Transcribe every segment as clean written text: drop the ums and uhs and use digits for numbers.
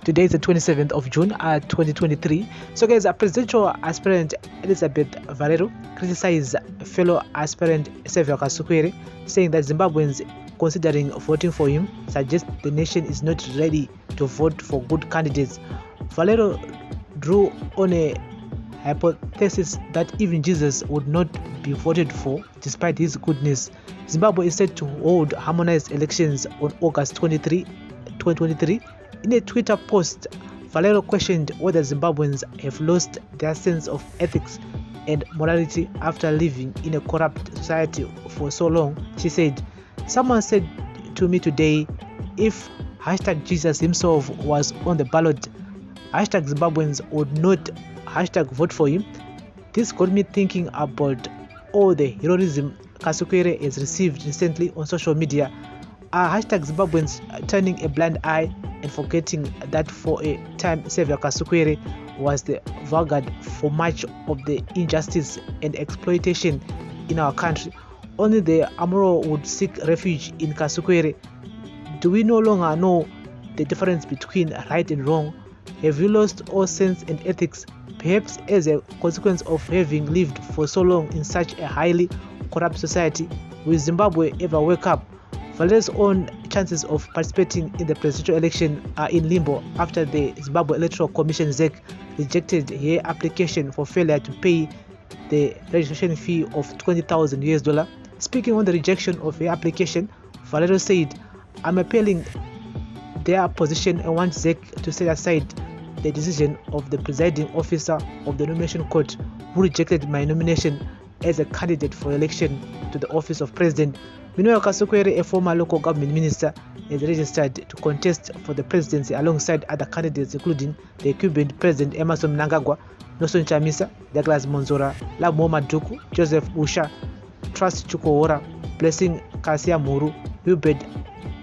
Today is the 27th of June 2023. So guys, a presidential aspirant Elisabeth Valerio criticized fellow aspirant Saviour Kasukuwere, saying that Zimbabweans considering voting for him suggest the nation is not ready to vote for good candidates. Valerio drew on a hypothesis that even Jesus would not be voted for despite his goodness. Zimbabwe is set to hold harmonized elections on August 23, 2023. In a Twitter post, Valerio questioned whether Zimbabweans have lost their sense of ethics and morality after living in a corrupt society for so long. She said, "Someone said to me today, if #Jesus himself was on the ballot, #Zimbabweans would not #vote for him. This got me thinking about all the heroism Kasukuwere has received recently on social media. Are #Zimbabweans turning a blind eye and forgetting that for a time Saviour Kasukuwere was the vanguard for much of the injustice and exploitation in our country? Only the amoral would seek refuge in Kasukuwere. Do we no longer know the difference between right and wrong? Have you lost all sense and ethics, perhaps as a consequence of having lived for so long in such a highly corrupt society? Will Zimbabwe ever wake up?" Valerio's own chances of participating in the presidential election are in limbo after the Zimbabwe Electoral Commission (ZEC) rejected her application for failure to pay the registration fee of $20,000. Speaking on the rejection of her application, Valerio said, "I'm appealing their position and want ZEC to set aside the decision of the presiding officer of the nomination court who rejected my nomination as a candidate for election to the office of president." Meanwhile, Kasukuwere, a former local government minister, is registered to contest for the presidency alongside other candidates including the incumbent President Emmerson Mnangagwa, Nelson Chamisa, Douglas Monzora, Labo Maduku, Joseph Usha, Trust Chukwuora, Blessing Kasia Muru, Hubert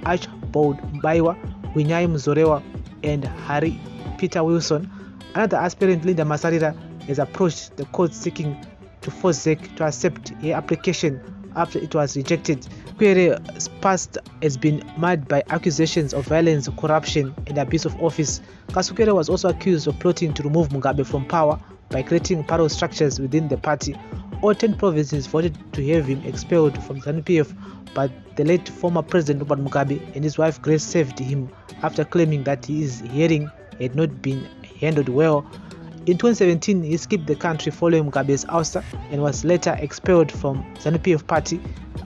Archibald Mbaiwa, Winyai Mzorewa, and Harry Peter Wilson. Another aspirant, Linda Masarira, has approached the court seeking to force ZEC to accept her application after it was rejected. Kuwere's past has been marred by accusations of violence, corruption, and abuse of office. Kasukuwere was also accused of plotting to remove Mugabe from power by creating power structures within the party. All 10 provinces voted to have him expelled from the ZANU-PF, but the late former President Robert Mugabe and his wife Grace saved him after claiming that his hearing had not been handled well. In 2017, he skipped the country following Mugabe's ouster and was later expelled from ZANU-PF party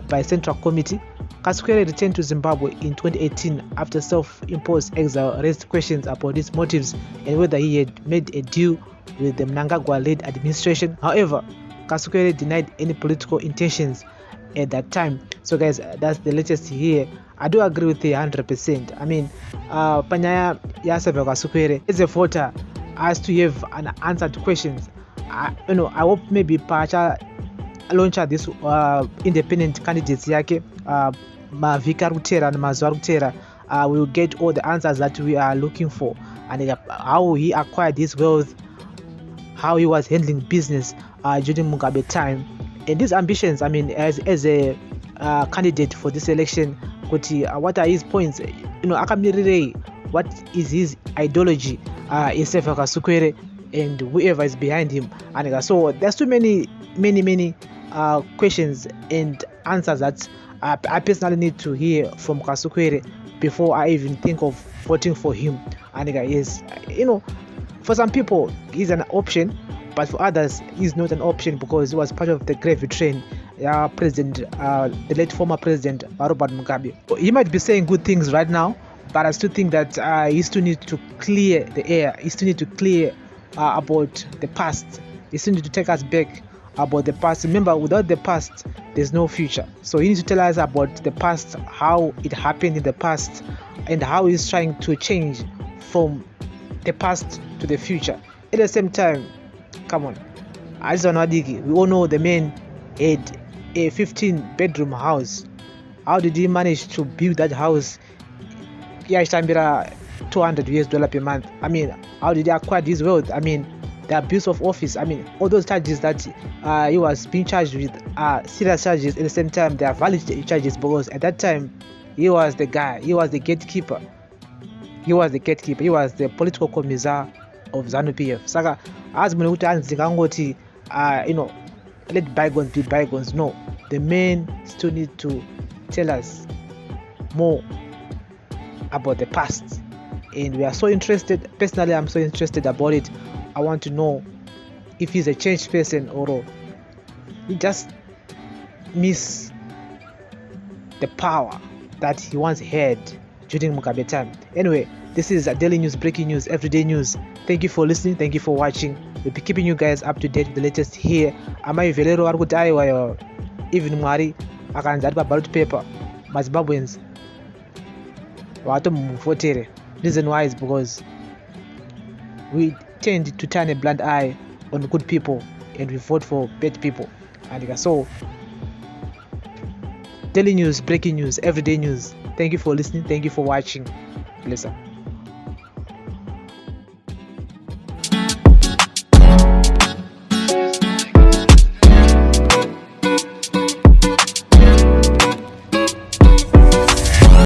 by a central committee. Kasukuwere returned to Zimbabwe in 2018 after self-imposed exile raised questions about his motives and whether he had made a deal with the Mnangagwa-led administration. However, Kasukuwere denied any political intentions at that time. So guys, that's the latest here. I do agree with you 100%. I mean, panyaya ya Saviour Kasukuwere as a voter has to have an answer to questions. I hope maybe Pacha launch this independent candidates yake Mavika Rutera and Mazwa Rutera will get all the answers that we are looking for, and how he acquired his wealth, how he was handling business during Mugabe time, and these ambitions. I mean, as a candidate for this election, what are his points? Akamirire, what is his ideology? Is Saviour Kasukuwere and whoever is behind him. And so there's too many questions and answers that I personally need to hear from Kasukuwere before I even think of voting for him. And yes, for some people he's an option, but for others he's not an option because he was part of the gravy train. The late former president Robert Mugabe. He might be saying good things right now, but I still think that he still need to clear the air. He still need to clear about the past. He still need to take us back about the past. Remember, without the past, there's no future. So he needs to tell us about the past, how it happened in the past, and how he's trying to change from the past to the future. At the same time, come on, we all know the man had a 15-bedroom house. How did he manage to build that house? $200 per month. I mean, how did he acquire this wealth? I mean, the abuse of office. I mean, all those charges that he was being charged with are serious charges. At the same time, they are valid charges because at that time he was the guy, he was the gatekeeper. He was the gatekeeper. He was the political commissar of ZANU-PF. Saka as many kangoti let bygones be bygones. No, the men still need to tell us more about the past, and we are so interested. Personally, I'm so interested about it. I want to know if he's a changed person or he just miss the power that he once had during Mugabe time. Anyway, this is a daily news, breaking news, everyday news. Thank you for listening. Thank you for watching. We'll be keeping you guys up to date with the latest here. Amai Velero arikutai wa even Mwari akanza pa ballot paper. Zimbabweans watomvotere. Reason why is because we tend to turn a blind eye on good people and we vote for bad people. And so daily news, breaking news, everyday news. Thank you for listening. Thank you for watching. Listen.